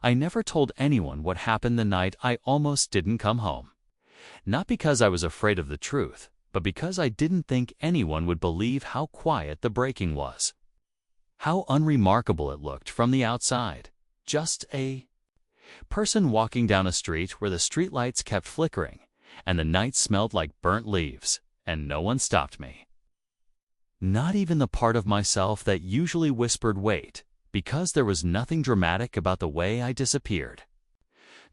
I never told anyone what happened the night I almost didn't come home. Not because I was afraid of the truth, but because I didn't think anyone would believe how quiet the breaking was. How unremarkable it looked from the outside. Just a person walking down a street where the streetlights kept flickering, and the night smelled like burnt leaves, and no one stopped me. Not even the part of myself that usually whispered wait, because there was nothing dramatic about the way I disappeared.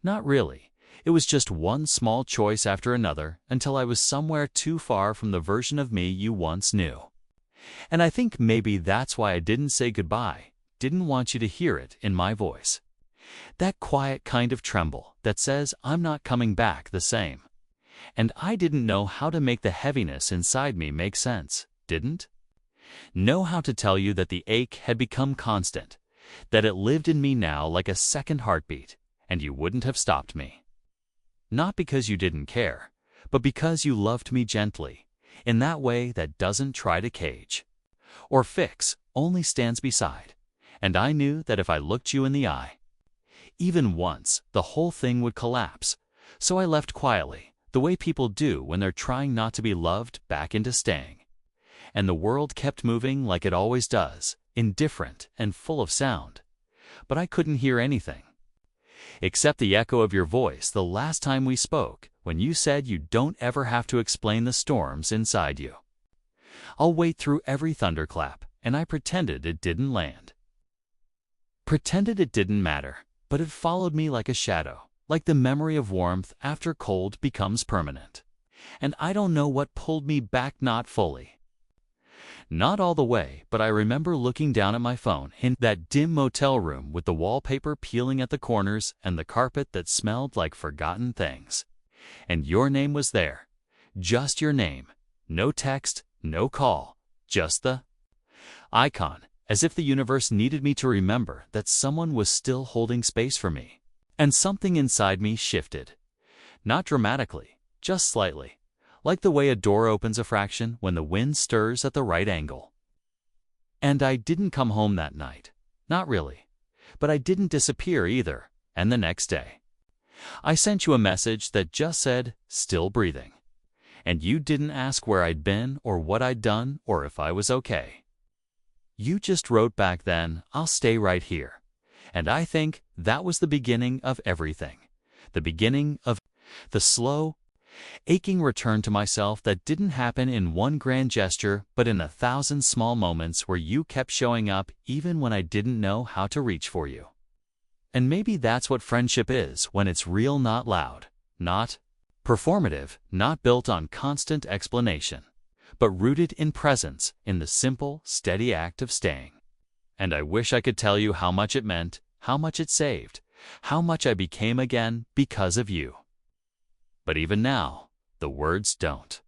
Not really. It was just one small choice after another until I was somewhere too far from the version of me you once knew. And I think maybe that's why I didn't say goodbye, didn't want you to hear it in my voice. That quiet kind of tremble that says I'm not coming back the same. And I didn't know how to make the heaviness inside me make sense, didn't? Know how to tell you that the ache had become constant, that it lived in me now like a second heartbeat, and you wouldn't have stopped me. Not because you didn't care, but because you loved me gently, in that way that doesn't try to cage or fix, only stands beside. And I knew that if I looked you in the eye, even once, the whole thing would collapse. So I left quietly, the way people do when they're trying not to be loved back into staying. And the world kept moving like it always does, indifferent and full of sound. But I couldn't hear anything, except the echo of your voice the last time we spoke, when you said you don't ever have to explain the storms inside you. I'll wait through every thunderclap, and I pretended it didn't land. Pretended it didn't matter, but it followed me like a shadow, like the memory of warmth after cold becomes permanent. And I don't know what pulled me back, not fully. Not all the way, but I remember looking down at my phone in that dim motel room with the wallpaper peeling at the corners and the carpet that smelled like forgotten things. And your name was there. Just your name. No text, no call. Just the icon, as if the universe needed me to remember that someone was still holding space for me. And something inside me shifted. Not dramatically, just slightly. Like the way a door opens a fraction when the wind stirs at the right angle. And I didn't come home that night. Not really. But I didn't disappear either, and the next day. I sent you a message that just said, still breathing. And you didn't ask where I'd been or what I'd done or if I was okay. You just wrote back then, I'll stay right here. And I think that was the beginning of everything. The beginning of the slow, aching return to myself that didn't happen in one grand gesture, but in 1,000 small moments where you kept showing up even when I didn't know how to reach for you. And maybe that's what friendship is when it's real, not loud, not performative, not built on constant explanation, but rooted in presence, in the simple, steady act of staying. And I wish I could tell you how much it meant, how much it saved, how much I became again because of you. But even now, the words don't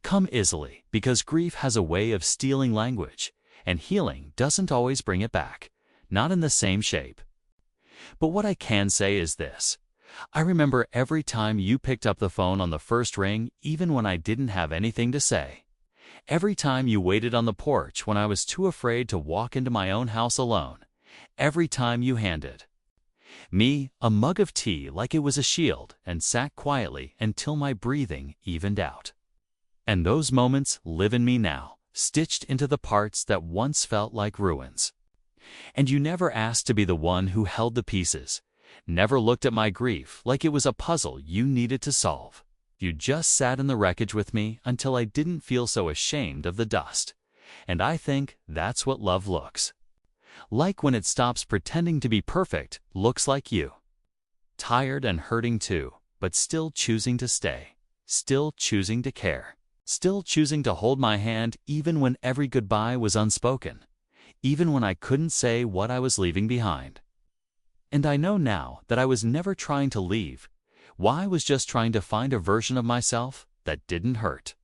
come easily because grief has a way of stealing language, and healing doesn't always bring it back, not in the same shape. But what I can say is this. I remember every time you picked up the phone on the first ring, even when I didn't have anything to say. Every time you waited on the porch when I was too afraid to walk into my own house alone. Every time you handed me a mug of tea like it was a shield and sat quietly until my breathing evened out. And those moments live in me now, stitched into the parts that once felt like ruins. And you never asked to be the one who held the pieces, never looked at my grief like it was a puzzle you needed to solve. You just sat in the wreckage with me until I didn't feel so ashamed of the dust. And I think that's what love looks like when it stops pretending to be perfect, looks like you. Tired and hurting too, but still choosing to stay, still choosing to care, still choosing to hold my hand even when every goodbye was unspoken, even when I couldn't say what I was leaving behind. And I know now that I was never trying to leave. Why I was just trying to find a version of myself that didn't hurt.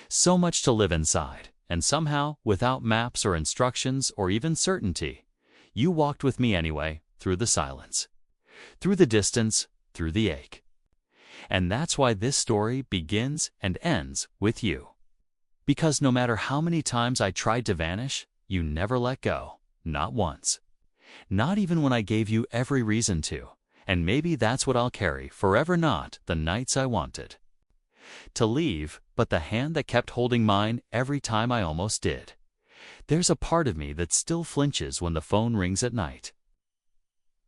So much to live inside. And somehow, without maps or instructions or even certainty, you walked with me anyway, through the silence, through the distance, through the ache. And that's why this story begins and ends with you. Because no matter how many times I tried to vanish, you never let go, not once. Not even when I gave you every reason to. And maybe that's what I'll carry forever, not the nights I wanted to leave, but the hand that kept holding mine every time I almost did. There's a part of me that still flinches when the phone rings at night.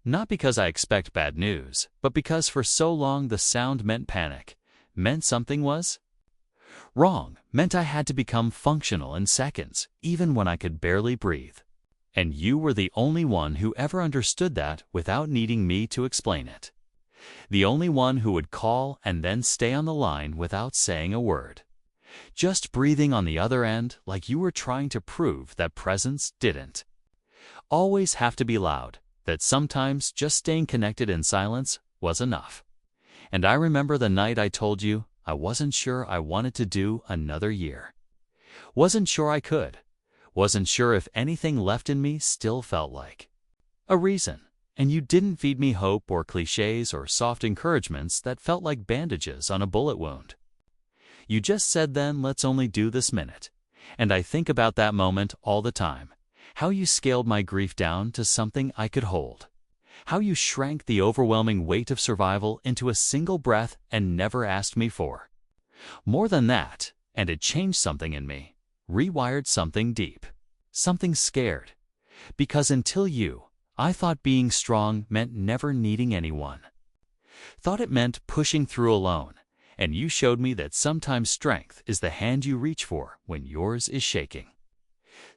Not because I expect bad news, but because for so long the sound meant panic, meant something was wrong, meant I had to become functional in seconds, even when I could barely breathe. And you were the only one who ever understood that without needing me to explain it. The only one who would call and then stay on the line without saying a word. Just breathing on the other end like you were trying to prove that presence didn't always have to be loud, that sometimes just staying connected in silence was enough. And I remember the night I told you I wasn't sure I wanted to do another year. Wasn't sure I could. Wasn't sure if anything left in me still felt like a reason. And you didn't feed me hope or cliches or soft encouragements that felt like bandages on a bullet wound. You just said then, let's only do this minute. And I think about that moment all the time. How you scaled my grief down to something I could hold. How you shrank the overwhelming weight of survival into a single breath and never asked me for more than that. And it changed something in me. Rewired something deep. Something scared. Because until you, I thought being strong meant never needing anyone. Thought it meant pushing through alone. And you showed me that sometimes strength is the hand you reach for when yours is shaking.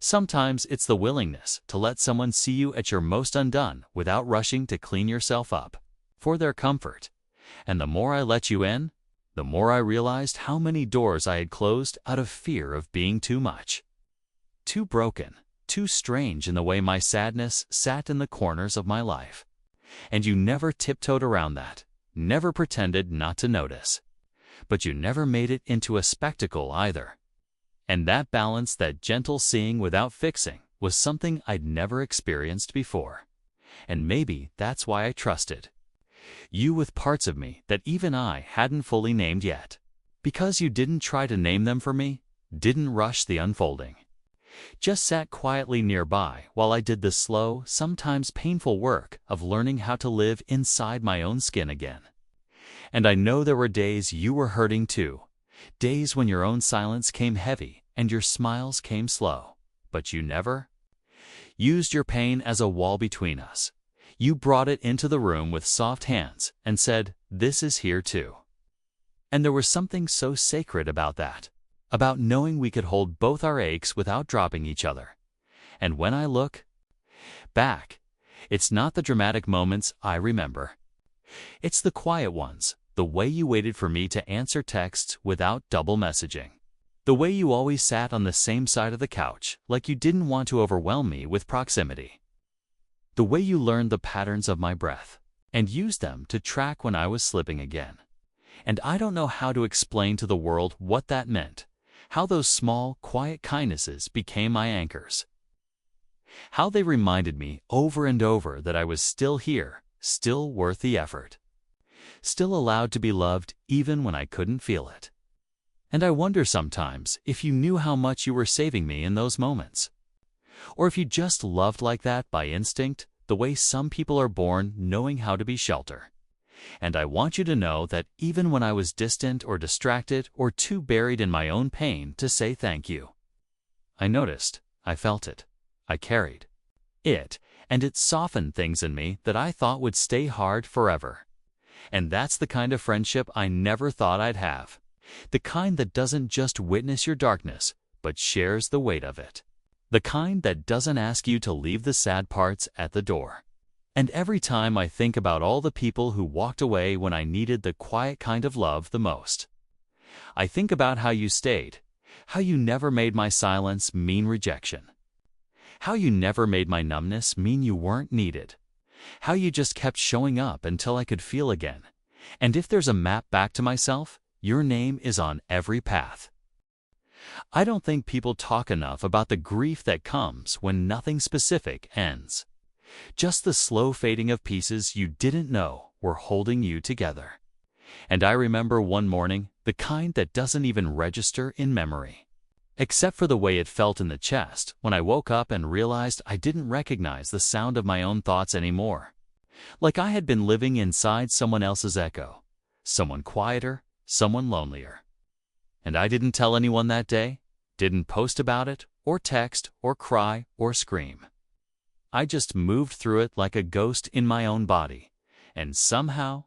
Sometimes it's the willingness to let someone see you at your most undone without rushing to clean yourself up for their comfort. And the more I let you in, the more I realized how many doors I had closed out of fear of being too much. Too broken, too strange in the way my sadness sat in the corners of my life. And you never tiptoed around that, never pretended not to notice. But you never made it into a spectacle either. And that balance, that gentle seeing without fixing, was something I'd never experienced before. And maybe that's why I trusted you with parts of me that even I hadn't fully named yet. Because you didn't try to name them for me, didn't rush the unfolding. Just sat quietly nearby while I did the slow, sometimes painful work of learning how to live inside my own skin again. And I know there were days you were hurting too. Days when your own silence came heavy and your smiles came slow. But you never used your pain as a wall between us. You brought it into the room with soft hands and said, "This is here too." And there was something so sacred about that, about knowing we could hold both our aches without dropping each other. And when I look back, it's not the dramatic moments I remember. It's the quiet ones, the way you waited for me to answer texts without double messaging. The way you always sat on the same side of the couch, like you didn't want to overwhelm me with proximity. The way you learned the patterns of my breath and used them to track when I was slipping again. And I don't know how to explain to the world what that meant, how those small, quiet kindnesses became my anchors. How they reminded me over and over that I was still here, still worth the effort. Still allowed to be loved even when I couldn't feel it. And I wonder sometimes if you knew how much you were saving me in those moments. Or if you just loved like that by instinct, the way some people are born knowing how to be shelter. And I want you to know that even when I was distant or distracted or too buried in my own pain to say thank you, I noticed, I felt it, I carried it, and it softened things in me that I thought would stay hard forever. And that's the kind of friendship I never thought I'd have. The kind that doesn't just witness your darkness, but shares the weight of it. The kind that doesn't ask you to leave the sad parts at the door. And every time I think about all the people who walked away when I needed the quiet kind of love the most, I think about how you stayed, how you never made my silence mean rejection, how you never made my numbness mean you weren't needed, how you just kept showing up until I could feel again. And if there's a map back to myself, your name is on every path. I don't think people talk enough about the grief that comes when nothing specific ends. Just the slow fading of pieces you didn't know were holding you together. And I remember one morning, the kind that doesn't even register in memory. except for the way it felt in the chest when I woke up and realized I didn't recognize the sound of my own thoughts anymore. Like I had been living inside someone else's echo, someone quieter, someone lonelier. And I didn't tell anyone that day, didn't post about it, or text, or cry, or scream. I just moved through it like a ghost in my own body, and somehow,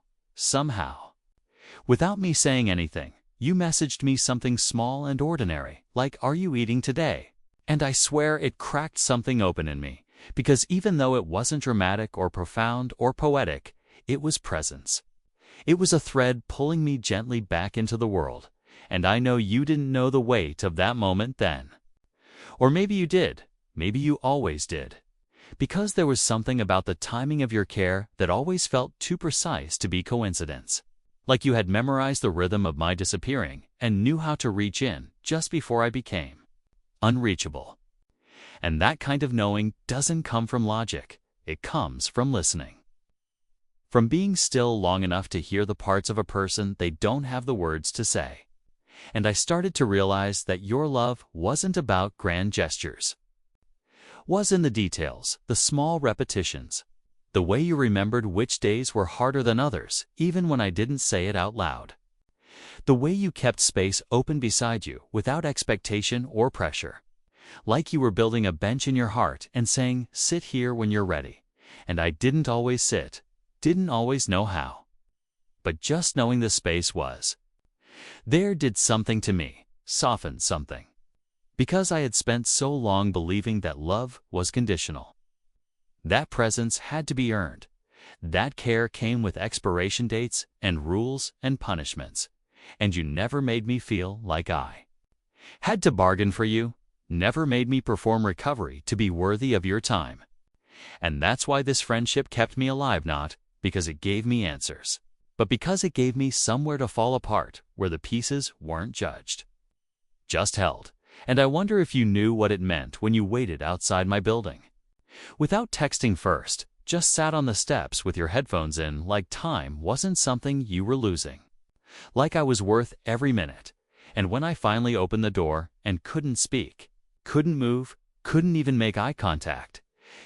without me saying anything, you messaged me something small and ordinary, like, "Are you eating today?" And I swear it cracked something open in me, because even though it wasn't dramatic or profound or poetic, it was presence. It was a thread pulling me gently back into the world, and I know you didn't know the weight of that moment then. Or maybe you did, maybe you always did. Because there was something about the timing of your care that always felt too precise to be coincidence. Like you had memorized the rhythm of my disappearing and knew how to reach in just before I became unreachable. And that kind of knowing doesn't come from logic, it comes from listening. From being still long enough to hear the parts of a person they don't have the words to say. And I started to realize that your love wasn't about grand gestures. Was in the details, the small repetitions. The way you remembered which days were harder than others, even when I didn't say it out loud. The way you kept space open beside you without expectation or pressure. Like you were building a bench in your heart and saying, "Sit here when you're ready." And I didn't always sit, didn't always know how. But just knowing the space was there did something to me, softened something. Because I had spent so long believing that love was conditional. That presence had to be earned. That care came with expiration dates and rules and punishments. And you never made me feel like I had to bargain for you, never made me perform recovery to be worthy of your time. And that's why this friendship kept me alive, not because it gave me answers, but because it gave me somewhere to fall apart where the pieces weren't judged. Just held. And I wonder if you knew what it meant when you waited outside my building. Without texting first, just sat on the steps with your headphones in, like time wasn't something you were losing. Like I was worth every minute. And when I finally opened the door and couldn't speak, couldn't move, couldn't even make eye contact,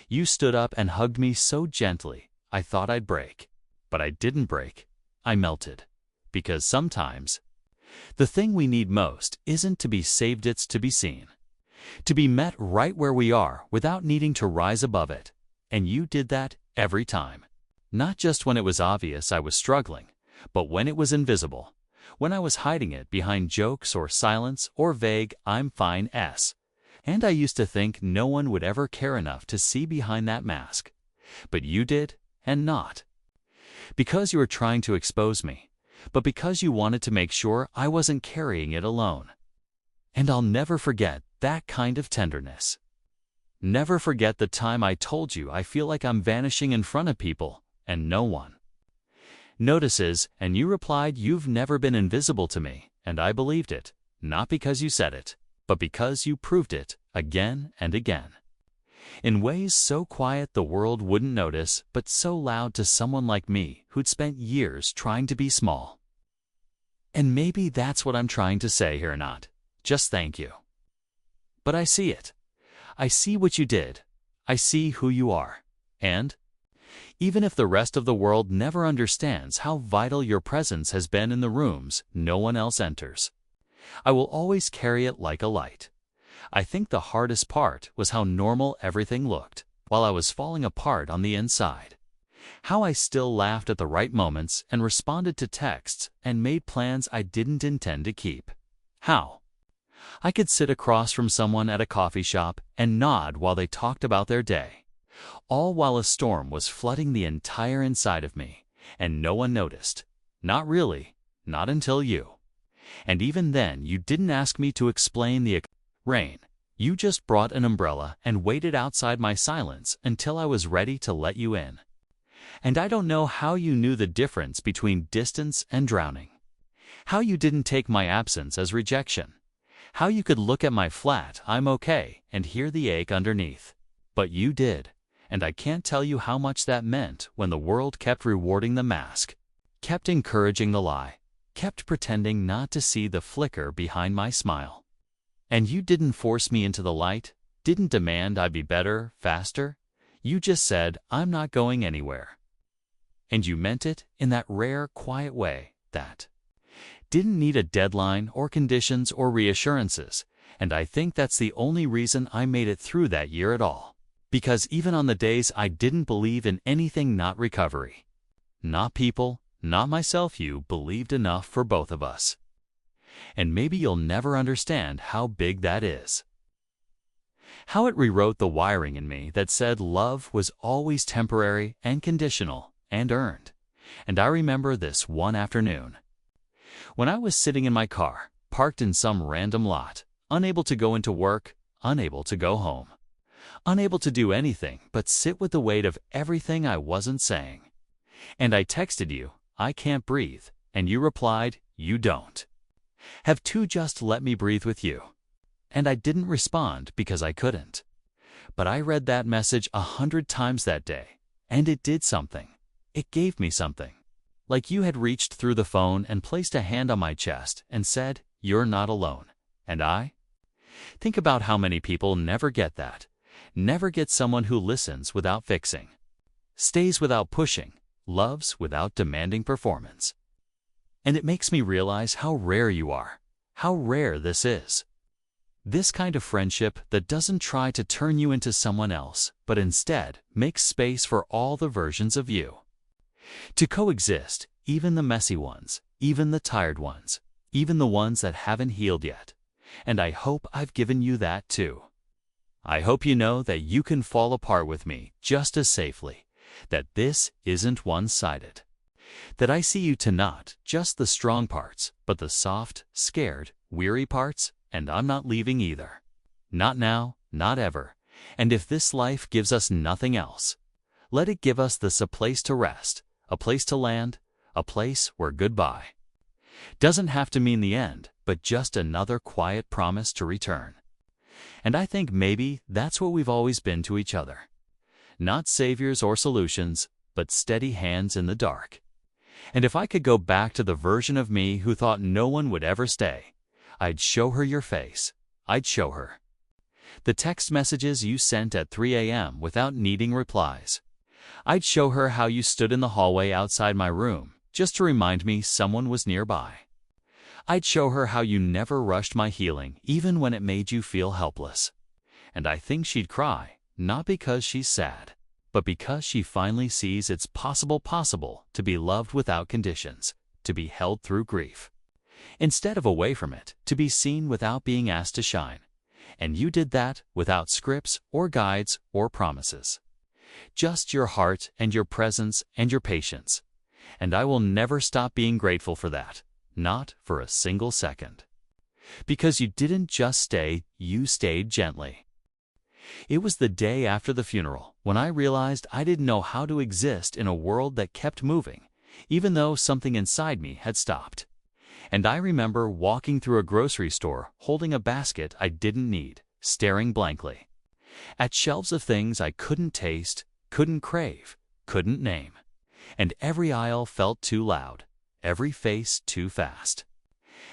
you stood up and hugged me so gently, I thought I'd break. But I didn't break. I melted. Because sometimes, the thing we need most isn't to be saved, it's to be seen. To be met right where we are without needing to rise above it. And you did that every time. Not just when it was obvious I was struggling, but when it was invisible. When I was hiding it behind jokes or silence or vague "I'm fine"s. And I used to think no one would ever care enough to see behind that mask. But you did, and not because you were trying to expose me, but because you wanted to make sure I wasn't carrying it alone. And I'll never forget that kind of tenderness. Never forget the time I told you I feel like I'm vanishing in front of people, and no one notices, and you replied you've never been invisible to me, and I believed it, not because you said it, but because you proved it again and again. In ways so quiet the world wouldn't notice, but so loud to someone like me who'd spent years trying to be small. And maybe that's what I'm trying to say here, not just thank you. But I see it. I see what you did. I see who you are. And even if the rest of the world never understands how vital your presence has been in the rooms no one else enters, I will always carry it like a light. I think the hardest part was how normal everything looked while I was falling apart on the inside. How I still laughed at the right moments and responded to texts and made plans I didn't intend to keep. How I could sit across from someone at a coffee shop and nod while they talked about their day, all while a storm was flooding the entire inside of me, and no one noticed. Not really, not until you. And even then you didn't ask me to explain the rain. You just brought an umbrella and waited outside my silence until I was ready to let you in. And I don't know how you knew the difference between distance and drowning. How you didn't take my absence as rejection. How you could look at my flat "I'm okay" and hear the ache underneath. But you did, and I can't tell you how much that meant when the world kept rewarding the mask, kept encouraging the lie, kept pretending not to see the flicker behind my smile. And you didn't force me into the light, didn't demand I be better, faster. You just said, I'm not going anywhere. And you meant it in that rare, quiet way that didn't need a deadline or conditions or reassurances. And I think that's the only reason I made it through that year at all. Because even on the days I didn't believe in anything, not recovery, not people, not myself, you believed enough for both of us. And maybe you'll never understand how big that is. How it rewrote the wiring in me that said love was always temporary and conditional and earned. And I remember this one afternoon, when I was sitting in my car, parked in some random lot, unable to go into work, unable to go home, unable to do anything but sit with the weight of everything I wasn't saying. And I texted you, I can't breathe, and you replied, you don't have to just let me breathe with you. And I didn't respond because I couldn't. But I read that message 100 times that day, and it did something. It gave me something. Like you had reached through the phone and placed a hand on my chest and said, you're not alone. And I think about how many people never get that, never get someone who listens without fixing, stays without pushing, loves without demanding performance. And it makes me realize how rare you are, how rare this is. This kind of friendship that doesn't try to turn you into someone else, but instead makes space for all the versions of you to coexist, even the messy ones, even the tired ones, even the ones that haven't healed yet. And I hope I've given you that too. I hope you know that you can fall apart with me just as safely, that this isn't one-sided, that I see you to not just the strong parts, but the soft, scared, weary parts, and I'm not leaving either. Not now, not ever. And if this life gives us nothing else, let it give us this: a place to rest, a place to land, a place where goodbye doesn't have to mean the end, but just another quiet promise to return. And I think maybe that's what we've always been to each other. Not saviors or solutions, but steady hands in the dark. And if I could go back to the version of me who thought no one would ever stay, I'd show her your face. I'd show her the text messages you sent at 3 a.m. without needing replies. I'd show her how you stood in the hallway outside my room just to remind me someone was nearby. I'd show her how you never rushed my healing, even when it made you feel helpless. And I think she'd cry, not because she's sad, but because she finally sees it's possible to be loved without conditions, to be held through grief. Instead of away from it, to be seen without being asked to shine. And you did that without scripts or guides or promises. Just your heart and your presence and your patience. And I will never stop being grateful for that, not for a single second. Because you didn't just stay, you stayed gently. It was the day after the funeral when I realized I didn't know how to exist in a world that kept moving, even though something inside me had stopped. And I remember walking through a grocery store holding a basket I didn't need, staring blankly at shelves of things I couldn't taste, couldn't crave, couldn't name. And every aisle felt too loud, every face too fast.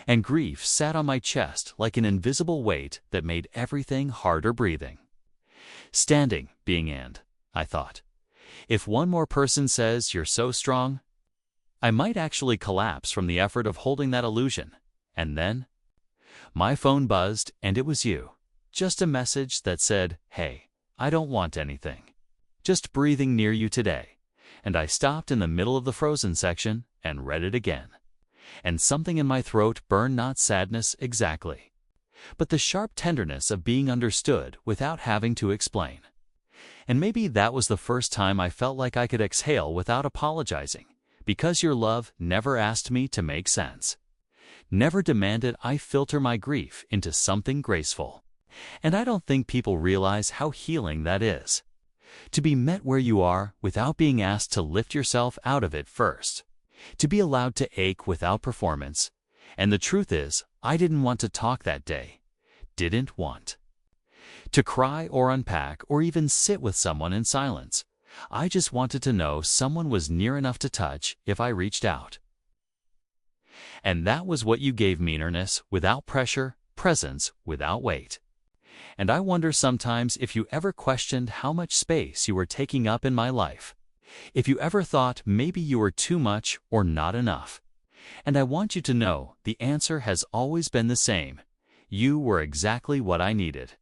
And grief sat on my chest like an invisible weight that made everything harder breathing. Standing, being and, I thought, if one more person says you're so strong, I might actually collapse from the effort of holding that illusion. And then my phone buzzed, and it was you. Just a message that said, hey, I don't want anything. Just breathing near you today. And I stopped in the middle of the frozen section and read it again. And something in my throat burned, not sadness exactly, but the sharp tenderness of being understood without having to explain. And maybe that was the first time I felt like I could exhale without apologizing, because your love never asked me to make sense, never demanded I filter my grief into something graceful. And I don't think people realize how healing that is. To be met where you are without being asked to lift yourself out of it first. To be allowed to ache without performance. And the truth is, I didn't want to talk that day. Didn't want to cry or unpack or even sit with someone in silence. I just wanted to know someone was near enough to touch if I reached out. And that was what you gave me, nearness without pressure, presence without weight. And I wonder sometimes if you ever questioned how much space you were taking up in my life. If you ever thought maybe you were too much or not enough. And I want you to know the answer has always been the same. You were exactly what I needed.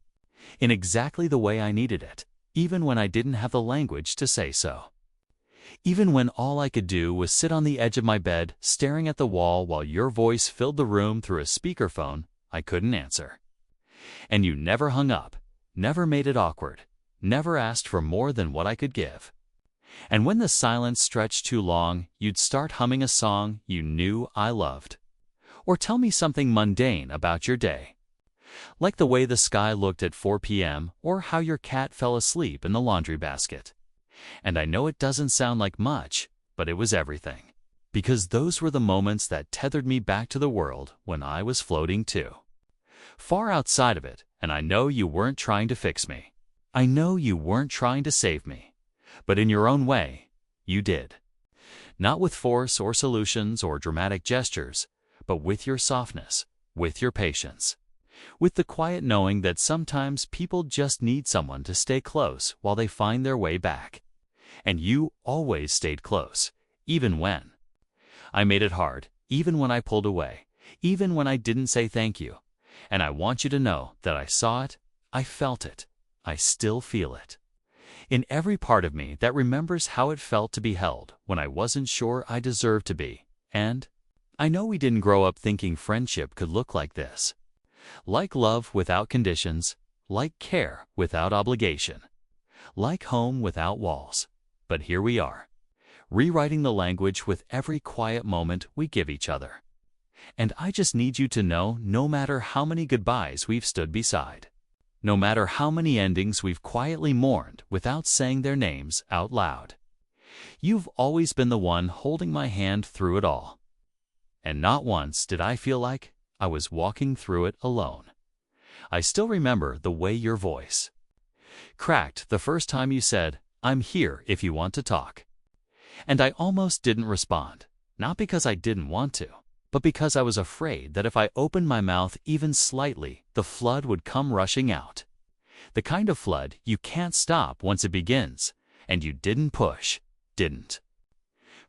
In exactly the way I needed it, even when I didn't have the language to say so. Even when all I could do was sit on the edge of my bed, staring at the wall while your voice filled the room through a speakerphone I couldn't answer. And you never hung up, never made it awkward, never asked for more than what I could give. And when the silence stretched too long, you'd start humming a song you knew I loved. Or tell me something mundane about your day. Like the way the sky looked at 4 p.m. or how your cat fell asleep in the laundry basket. And I know it doesn't sound like much, but it was everything. Because those were the moments that tethered me back to the world when I was floating too. Far outside of it, and I know you weren't trying to fix me. I know you weren't trying to save me. But in your own way, you did. Not with force or solutions or dramatic gestures, but with your softness, with your patience. With the quiet knowing that sometimes people just need someone to stay close while they find their way back. And you always stayed close, even when. I made it hard, even when I pulled away, even when I didn't say thank you. And I want you to know that I saw it, I felt it, I still feel it. In every part of me that remembers how it felt to be held when I wasn't sure I deserved to be. And I know we didn't grow up thinking friendship could look like this. Like love without conditions, like care without obligation, like home without walls. But here we are, rewriting the language with every quiet moment we give each other. And I just need you to know, no matter how many goodbyes we've stood beside, no matter how many endings we've quietly mourned without saying their names out loud, you've always been the one holding my hand through it all. And not once did I feel like I was walking through it alone. I still remember the way your voice cracked the first time you said, "I'm here if you want to talk." And I almost didn't respond, not because I didn't want to, but because I was afraid that if I opened my mouth even slightly, the flood would come rushing out. The kind of flood you can't stop once it begins, and you didn't push, didn't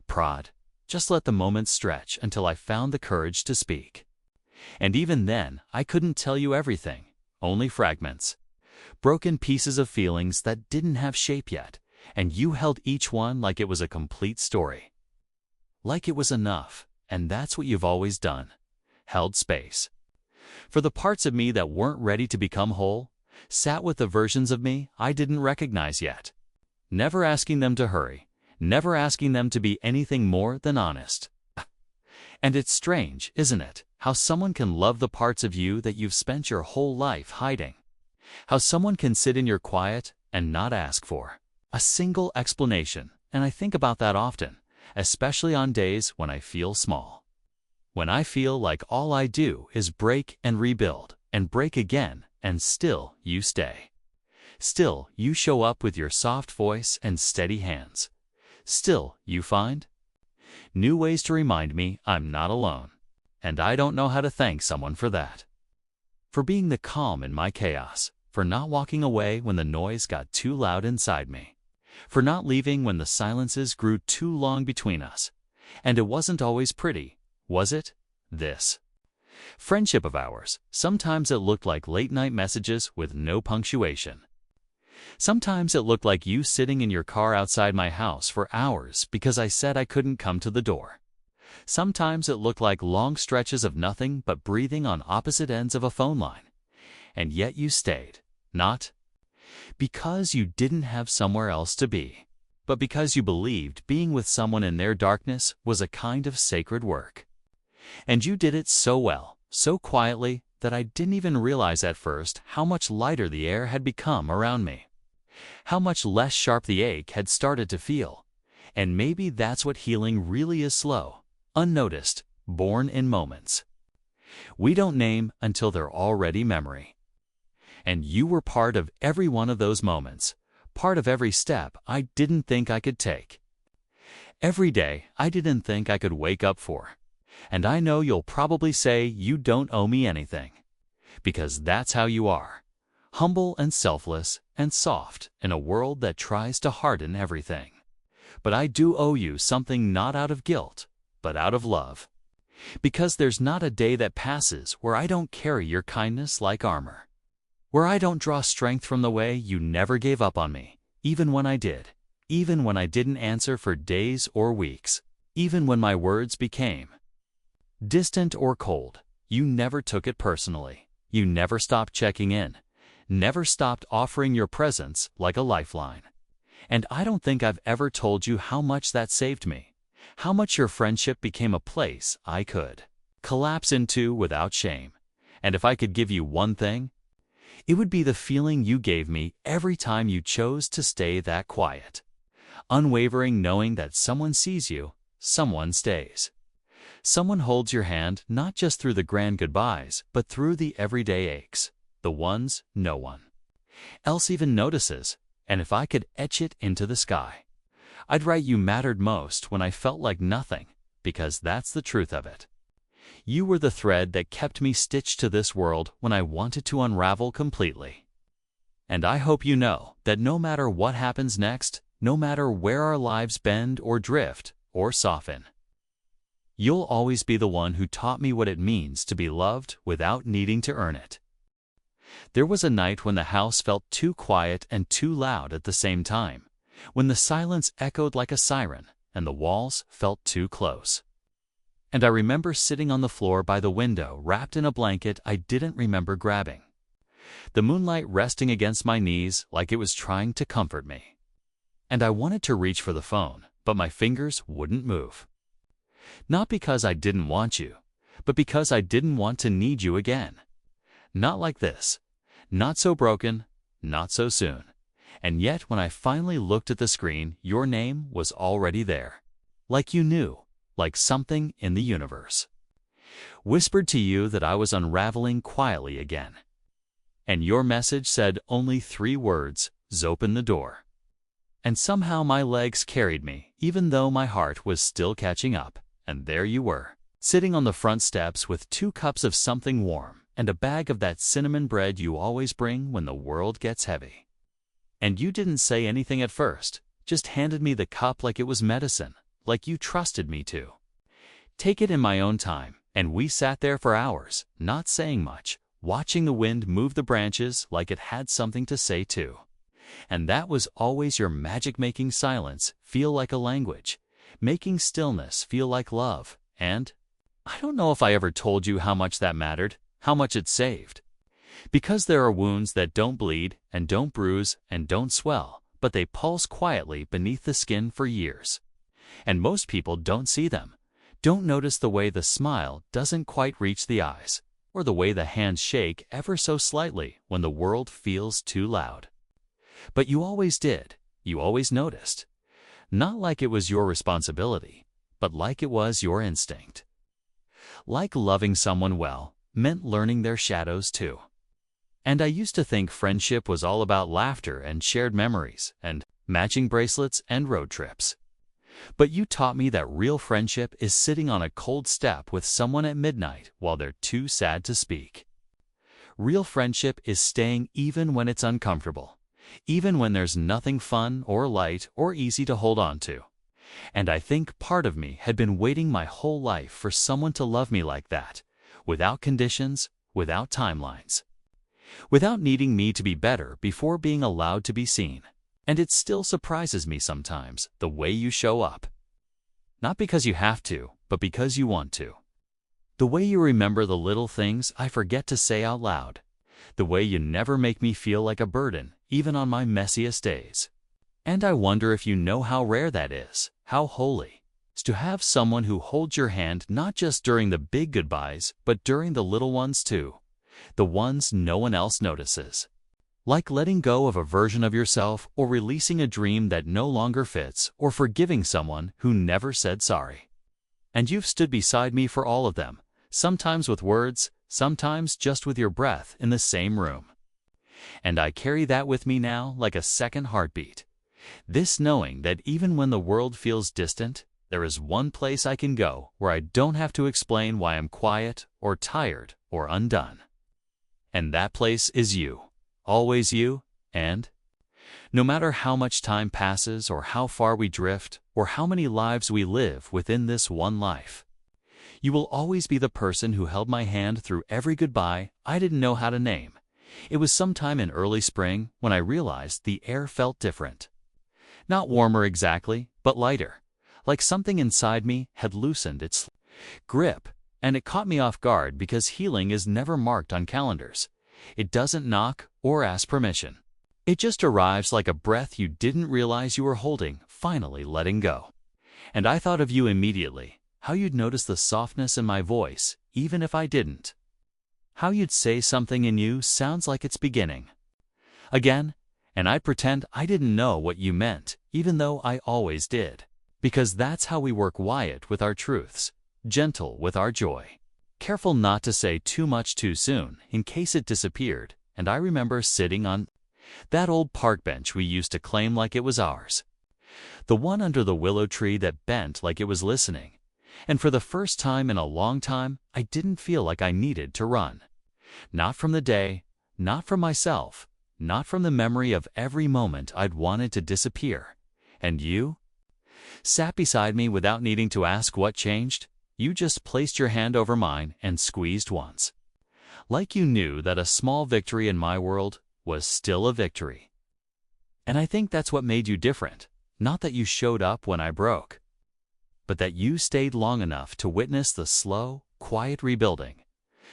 prod, just let the moment stretch until I found the courage to speak. And even then, I couldn't tell you everything, only fragments, broken pieces of feelings that didn't have shape yet, and you held each one like it was a complete story. Like it was enough. And that's what you've always done, held space. For the parts of me that weren't ready to become whole, sat with the versions of me I didn't recognize yet. Never asking them to hurry, never asking them to be anything more than honest. And it's strange, isn't it, how someone can love the parts of you that you've spent your whole life hiding. How someone can sit in your quiet and not ask for a single explanation, and I think about that often. Especially on days when I feel small. When I feel like all I do is break and rebuild, and break again, and still you stay. Still you show up with your soft voice and steady hands. Still you find new ways to remind me I'm not alone. And I don't know how to thank someone for that. For being the calm in my chaos, for not walking away when the noise got too loud inside me. For not leaving when the silences grew too long between us. And it wasn't always pretty, was it? This friendship of ours, sometimes it looked like late-night messages with no punctuation. Sometimes it looked like you sitting in your car outside my house for hours because I said I couldn't come to the door. Sometimes it looked like long stretches of nothing but breathing on opposite ends of a phone line. And yet you stayed, not because you didn't have somewhere else to be, but because you believed being with someone in their darkness was a kind of sacred work. And you did it so well, so quietly, that I didn't even realize at first how much lighter the air had become around me. How much less sharp the ache had started to feel. And maybe that's what healing really is: slow, unnoticed, born in moments we don't name until they're already memory. And you were part of every one of those moments, part of every step I didn't think I could take. Every day I didn't think I could wake up for. And I know you'll probably say you don't owe me anything. Because that's how you are. Humble and selfless and soft in a world that tries to harden everything. But I do owe you something, not out of guilt, but out of love. Because there's not a day that passes where I don't carry your kindness like armor. Where I don't draw strength from the way you never gave up on me, even when I did. Even when I didn't answer for days or weeks. Even when my words became distant or cold. You never took it personally. You never stopped checking in. Never stopped offering your presence like a lifeline. And I don't think I've ever told you how much that saved me. How much your friendship became a place I could collapse into without shame. And if I could give you one thing, it would be the feeling you gave me every time you chose to stay that quiet. Unwavering, knowing that someone sees you, someone stays. Someone holds your hand not just through the grand goodbyes, but through the everyday aches. The ones no one else even notices. And if I could etch it into the sky, I'd write you mattered most when I felt like nothing, because that's the truth of it. You were the thread that kept me stitched to this world when I wanted to unravel completely. And I hope you know that no matter what happens next, no matter where our lives bend or drift or soften, you'll always be the one who taught me what it means to be loved without needing to earn it. There was a night when the house felt too quiet and too loud at the same time, when the silence echoed like a siren and the walls felt too close. And I remember sitting on the floor by the window, wrapped in a blanket I didn't remember grabbing. The moonlight resting against my knees like it was trying to comfort me. And I wanted to reach for the phone, but my fingers wouldn't move. Not because I didn't want you, but because I didn't want to need you again. Not like this. Not so broken, not so soon. And yet when I finally looked at the screen, your name was already there. Like you knew, like something in the universe whispered to you that I was unraveling quietly again. And your message said only 3 words, "Open the door." And somehow my legs carried me, even though my heart was still catching up. And there you were, sitting on the front steps with 2 cups of something warm and a bag of that cinnamon bread you always bring when the world gets heavy. And you didn't say anything at first, just handed me the cup like it was medicine, like you trusted me to take it in my own time. And we sat there for hours, not saying much, watching the wind move the branches like it had something to say too. And that was always your magic, making silence feel like a language, making stillness feel like love. And I don't know if I ever told you how much that mattered, how much it saved. Because there are wounds that don't bleed and don't bruise and don't swell, but they pulse quietly beneath the skin for years. And most people don't see them, don't notice the way the smile doesn't quite reach the eyes, or the way the hands shake ever so slightly when the world feels too loud. But you always did, you always noticed. Not like it was your responsibility, but like it was your instinct. Like loving someone well meant learning their shadows too. And I used to think friendship was all about laughter and shared memories and matching bracelets and road trips. But you taught me that real friendship is sitting on a cold step with someone at midnight while they're too sad to speak. Real friendship is staying even when it's uncomfortable, even when there's nothing fun or light or easy to hold on to. And I think part of me had been waiting my whole life for someone to love me like that, without conditions, without timelines, without needing me to be better before being allowed to be seen. And it still surprises me sometimes, the way you show up. Not because you have to, but because you want to. The way you remember the little things I forget to say out loud. The way you never make me feel like a burden, even on my messiest days. And I wonder if you know how rare that is, how holy, is to have someone who holds your hand not just during the big goodbyes, but during the little ones too. The ones no one else notices. Like letting go of a version of yourself, or releasing a dream that no longer fits, or forgiving someone who never said sorry. And you've stood beside me for all of them, sometimes with words, sometimes just with your breath in the same room. And I carry that with me now like a second heartbeat. This knowing that even when the world feels distant, there is one place I can go where I don't have to explain why I'm quiet, or tired, or undone. And that place is you. Always you, and no matter how much time passes or how far we drift or how many lives we live within this one life, you will always be the person who held my hand through every goodbye I didn't know how to name. It was sometime in early spring when I realized the air felt different. Not warmer exactly, but lighter, like something inside me had loosened its grip, and it caught me off guard because healing is never marked on calendars. It doesn't knock or ask permission. It just arrives like a breath you didn't realize you were holding, finally letting go. And I thought of you immediately, how you'd notice the softness in my voice, even if I didn't. How you'd say something in you sounds like it's beginning again, and I'd pretend I didn't know what you meant, even though I always did. Because that's how we work quiet with our truths, gentle with our joy. Careful not to say too much too soon, in case it disappeared, and I remember sitting on that old park bench we used to claim like it was ours. The one under the willow tree that bent like it was listening. And for the first time in a long time, I didn't feel like I needed to run. Not from the day, not from myself, not from the memory of every moment I'd wanted to disappear. And you sat beside me without needing to ask what changed. You just placed your hand over mine and squeezed once. Like you knew that a small victory in my world was still a victory. And I think that's what made you different. Not that you showed up when I broke, but that you stayed long enough to witness the slow, quiet rebuilding,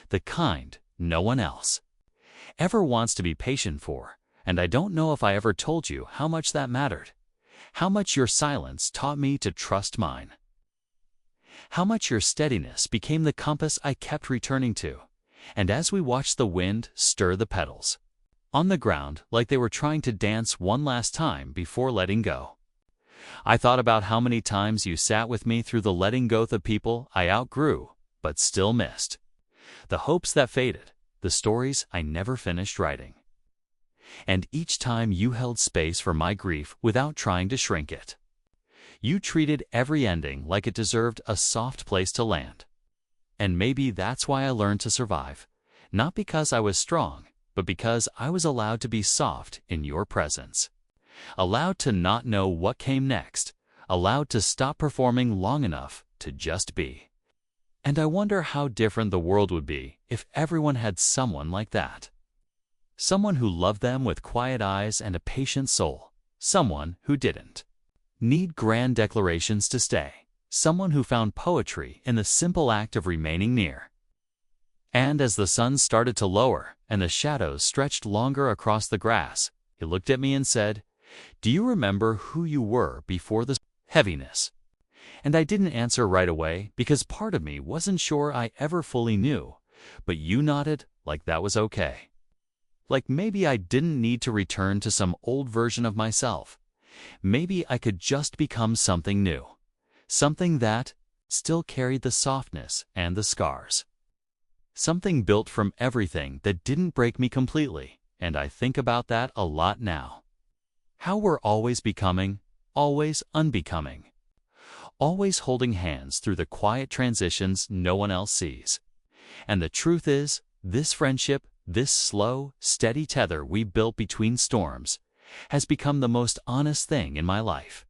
the kind no one else ever wants to be patient for. And I don't know if I ever told you how much that mattered, how much your silence taught me to trust mine, how much your steadiness became the compass I kept returning to. And as we watched the wind stir the petals on the ground like they were trying to dance one last time before letting go, I thought about how many times you sat with me through the letting go of people I outgrew but still missed, the hopes that faded, the stories I never finished writing. And each time you held space for my grief without trying to shrink it. You treated every ending like it deserved a soft place to land. And maybe that's why I learned to survive, not because I was strong, but because I was allowed to be soft in your presence. Allowed to not know what came next, allowed to stop performing long enough to just be. And I wonder how different the world would be if everyone had someone like that. Someone who loved them with quiet eyes and a patient soul. Someone who didn't need grand declarations to stay. Someone who found poetry in the simple act of remaining near. And as the sun started to lower and the shadows stretched longer across the grass, he looked at me and said, "Do you remember who you were before the heaviness?" And I didn't answer right away because part of me wasn't sure I ever fully knew, but you nodded like that was okay. Like maybe I didn't need to return to some old version of myself. Maybe I could just become something new. Something that still carried the softness and the scars. Something built from everything that didn't break me completely, and I think about that a lot now. How we're always becoming, always unbecoming. Always holding hands through the quiet transitions no one else sees. And the truth is, this friendship, this slow, steady tether we built between storms, has become the most honest thing in my life.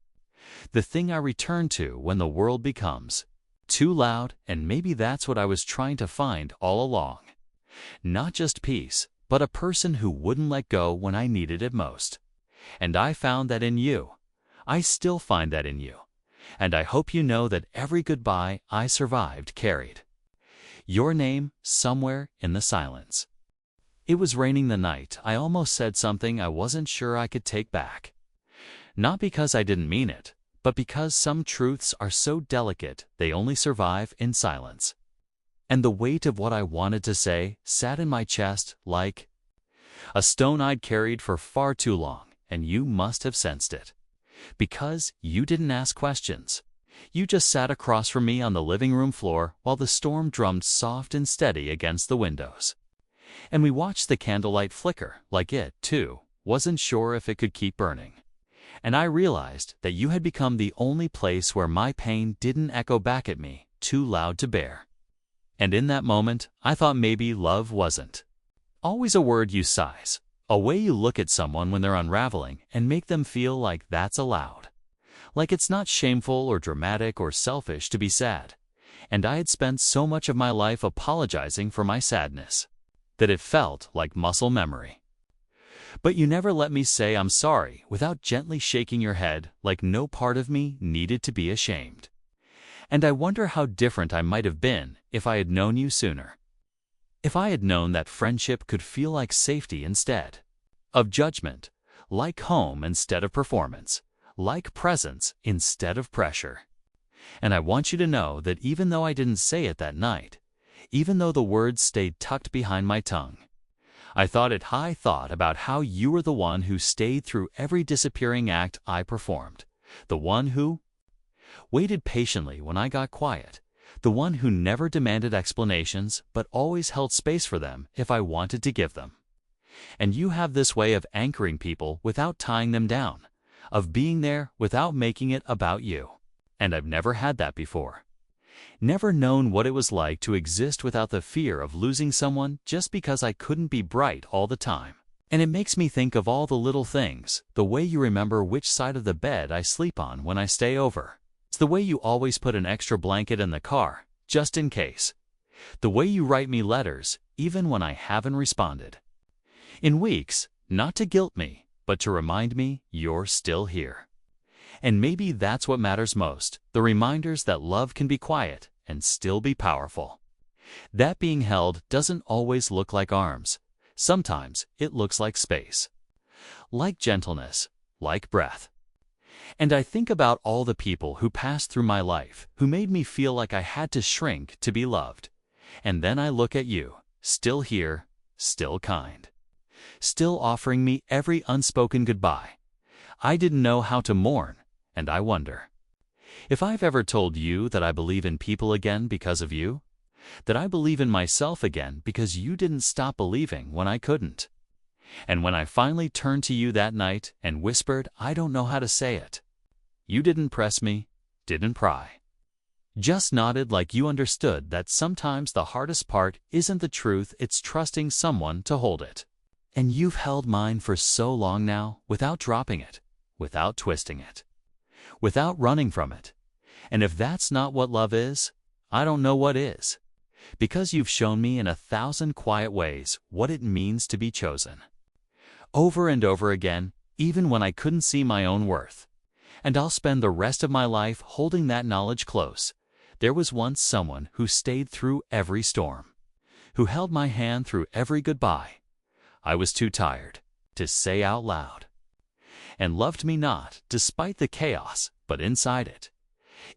The thing I return to when the world becomes too loud, and maybe that's what I was trying to find all along. Not just peace, but a person who wouldn't let go when I needed it most. And I found that in you. I still find that in you. And I hope you know that every goodbye I survived carried your name somewhere in the silence. It was raining the night I almost said something I wasn't sure I could take back. Not because I didn't mean it, but because some truths are so delicate they only survive in silence. And the weight of what I wanted to say sat in my chest like a stone I'd carried for far too long, and you must have sensed it. Because you didn't ask questions. You just sat across from me on the living room floor while the storm drummed soft and steady against the windows. And we watched the candlelight flicker like it, too, wasn't sure if it could keep burning. And I realized that you had become the only place where my pain didn't echo back at me, too loud to bear. And in that moment, I thought maybe love wasn't Always a word you size, a way you look at someone when they're unraveling and make them feel like that's allowed. Like it's not shameful or dramatic or selfish to be sad. And I had spent so much of my life apologizing for my sadness that it felt like muscle memory. But you never let me say I'm sorry without gently shaking your head like no part of me needed to be ashamed. And I wonder how different I might have been if I had known you sooner. If I had known that friendship could feel like safety instead of judgment, like home instead of performance, like presence instead of pressure. And I want you to know that even though I didn't say it that night, even though the words stayed tucked behind my tongue, I thought it high thought about how you were the one who stayed through every disappearing act I performed, the one who waited patiently when I got quiet, the one who never demanded explanations but always held space for them if I wanted to give them. And you have this way of anchoring people without tying them down, of being there without making it about you. And I've never had that before. Never known what it was like to exist without the fear of losing someone just because I couldn't be bright all the time. And it makes me think of all the little things, the way you remember which side of the bed I sleep on when I stay over. It's the way you always put an extra blanket in the car, just in case. The way you write me letters, even when I haven't responded. In weeks, not to guilt me, but to remind me you're still here. And maybe that's what matters most, the reminders that love can be quiet and still be powerful. That being held doesn't always look like arms. Sometimes it looks like space, like gentleness, like breath. And I think about all the people who passed through my life, who made me feel like I had to shrink to be loved. And then I look at you, still here, still kind, still offering me every unspoken goodbye. I didn't know how to mourn, and I wonder if I've ever told you that I believe in people again because of you, that I believe in myself again because you didn't stop believing when I couldn't. And when I finally turned to you that night and whispered, I don't know how to say it, you didn't press me, didn't pry. Just nodded like you understood that sometimes the hardest part isn't the truth, it's trusting someone to hold it. And you've held mine for so long now, without dropping it, without twisting it, without running from it. And if that's not what love is, I don't know what is. Because you've shown me in 1,000 quiet ways what it means to be chosen. Over and over again, even when I couldn't see my own worth. And I'll spend the rest of my life holding that knowledge close. There was once someone who stayed through every storm, who held my hand through every goodbye I was too tired to say out loud, and loved me not despite the chaos, but inside it.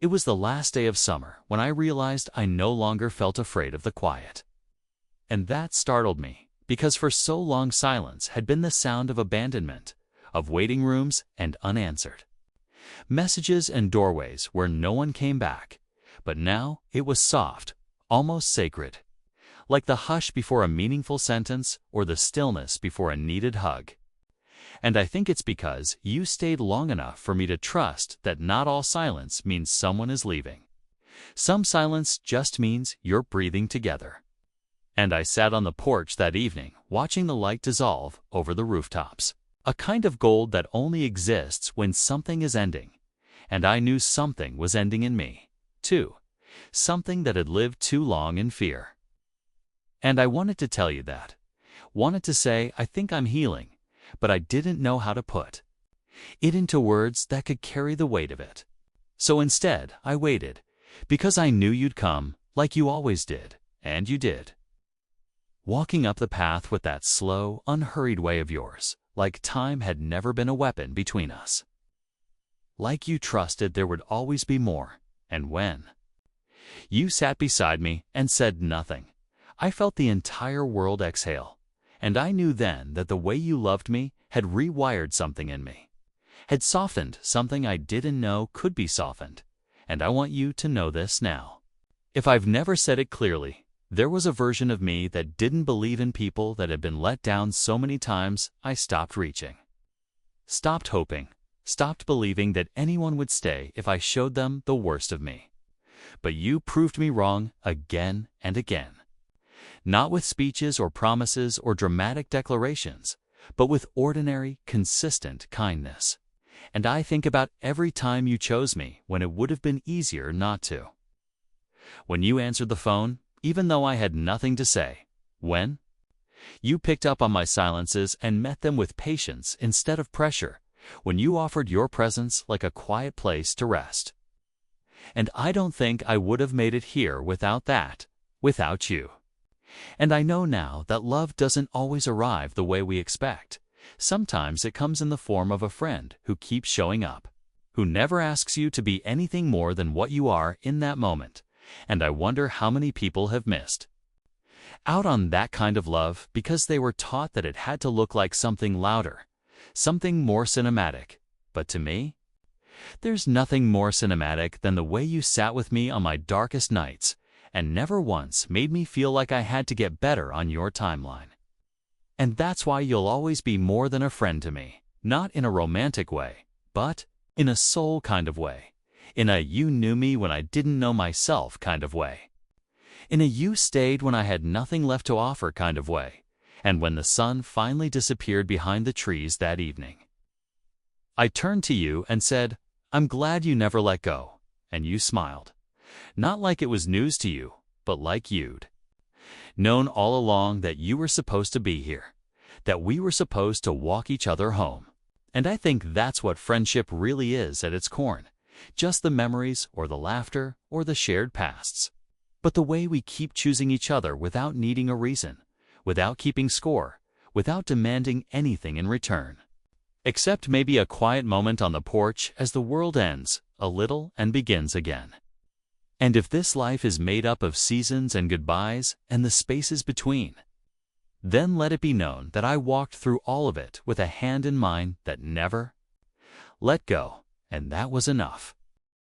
It was the last day of summer when I realized I no longer felt afraid of the quiet. And that startled me, because for so long silence had been the sound of abandonment, of waiting rooms and unanswered messages and doorways where no one came back. But now it was soft, almost sacred, like the hush before a meaningful sentence or the stillness before a needed hug. And I think it's because you stayed long enough for me to trust that not all silence means someone is leaving. Some silence just means you're breathing together. And I sat on the porch that evening, watching the light dissolve over the rooftops. A kind of gold that only exists when something is ending. And I knew something was ending in me, too. Something that had lived too long in fear. And I wanted to tell you that. Wanted to say, I think I'm healing. But I didn't know how to put it into words that could carry the weight of it. So instead, I waited, because I knew you'd come, like you always did, and you did. Walking up the path with that slow, unhurried way of yours, like time had never been a weapon between us. Like you trusted there would always be more, and when you sat beside me and said nothing, I felt the entire world exhale. And I knew then that the way you loved me had rewired something in me, had softened something I didn't know could be softened. And I want you to know this now. If I've never said it clearly, there was a version of me that didn't believe in people that had been let down so many times I stopped reaching. Stopped hoping, stopped believing that anyone would stay if I showed them the worst of me. But you proved me wrong again and again. Not with speeches or promises or dramatic declarations, but with ordinary, consistent kindness. And I think about every time you chose me when it would have been easier not to. When you answered the phone, even though I had nothing to say. When you picked up on my silences and met them with patience instead of pressure. When you offered your presence like a quiet place to rest. And I don't think I would have made it here without that, without you. And I know now that love doesn't always arrive the way we expect. Sometimes it comes in the form of a friend who keeps showing up, who never asks you to be anything more than what you are in that moment. And I wonder how many people have missed out on that kind of love because they were taught that it had to look like something louder, something more cinematic. But to me, there's nothing more cinematic than the way you sat with me on my darkest nights and never once made me feel like I had to get better on your timeline. And that's why you'll always be more than a friend to me, not in a romantic way, but in a soul kind of way, in a you knew me when I didn't know myself kind of way, in a you stayed when I had nothing left to offer kind of way, and when the sun finally disappeared behind the trees that evening. I turned to you and said, "I'm glad you never let go," and you smiled. Not like it was news to you, but like you'd known all along that you were supposed to be here, that we were supposed to walk each other home. And I think that's what friendship really is at its core, just the memories or the laughter or the shared pasts. But the way we keep choosing each other without needing a reason, without keeping score, without demanding anything in return. Except maybe a quiet moment on the porch as the world ends a little and begins again. And if this life is made up of seasons and goodbyes and the spaces between, then let it be known that I walked through all of it with a hand in mine that never let go, and that was enough.